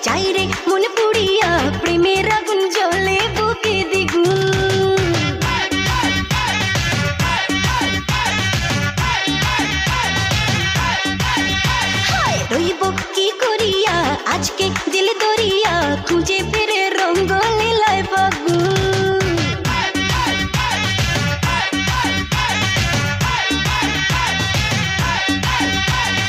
যাই রে মন পুড়িয়া প্রেমের আগুন জ্বলে বুকে দ্বিগুণ। হায় রইব কি করিয়া আজকে দিল দরিয়া খুঁজে ফিরে রঙ্গ লীলায় ফাগুন।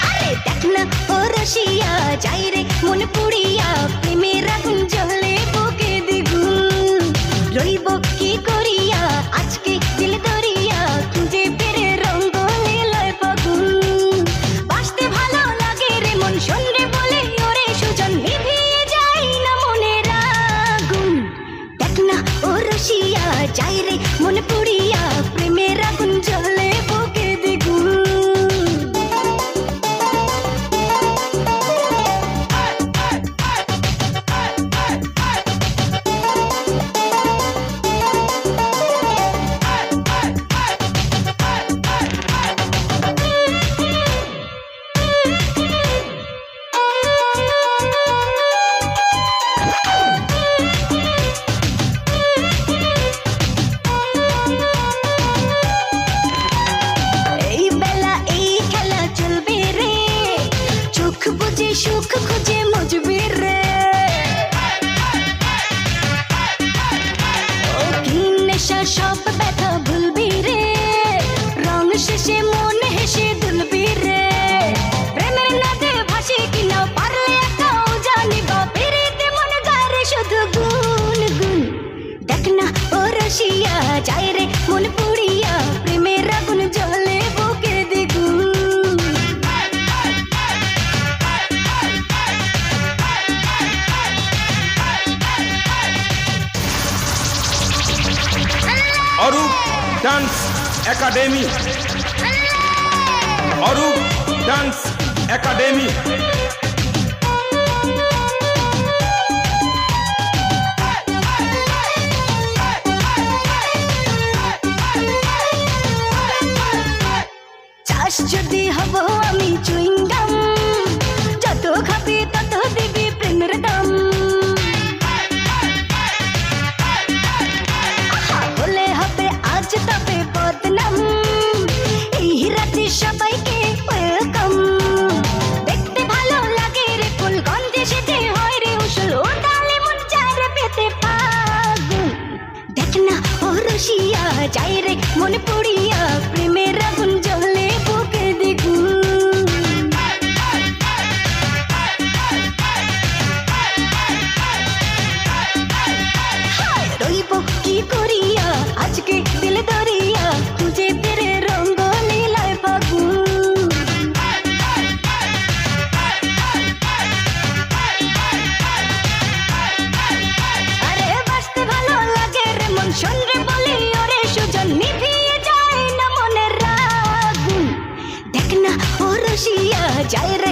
আরে দেখ না ও রসিয়া যাই রে মন পুড়িয়া প্রেমের আগুন জ্বলে বুকে দ্বিগুণ। রইব কি করিয়া আজকে দিল দরিয়া খুঁজে ফিরে রঙ্গ লীলায় ফাগুন। বাসতে ভালো লাগে রে মন শোনরে বলে ওরে সুজন নিভিয়ে যায় না মনের আগুন। দেখ না ও রসিয়া যাই রে মন পুড়িয়া প্রেমের আগুন জ্বলে বুকে দ্বিগুণ। এই বেলা এই খেলা চলবে রে, চোখ বুঝে সুখ খুঁজে মজবে রে। ও কি নেশা সব ব্যথা ভুলবি রে, রং শেষে মন হেসে দুলবি রে। প্রেমের নাদে ভাসি কিনা পারলে একাও জানিবা, পেরিতে মন গারে শুধু গুন গুন। দেখ না ও রসিয়া যাই রে মন পুড়িয়া প্রেমের আগুন জ্বলে বুকে দ্বিগুণ। Arup dance academy, Arup dance academy. চাষ যদি হব আমি চুইংগাম, যত খাবি তত দিবি প্রেমের দাম। আহা, হলে হবে আজ তবে বদনাম, এই রাতে সবাইকে ওয়েলকাম। দেখতে ভালো লাগে রে ফুল গন্ধে সেজে হয় রে উসুল, ওটালে মন চায় রে পেতে ফাগুন। দেখ না ও রসিয়া যাই রে মন পুড়িয়া প্রেমের আগুন জ্বলে বুকে দ্বিগুণ। হায় রইব কি করিয়া আজকে দিল দরিয়া খুঁজে ফিরে রঙ্গ লীলায় ফাগুন। আরে বাসতে ভালো লাগে রে মন শোনরে বলি ওরে সুজন নিভিয়ে যায় না মনের আগুন। দেখ না ও রসিয়া যাই রে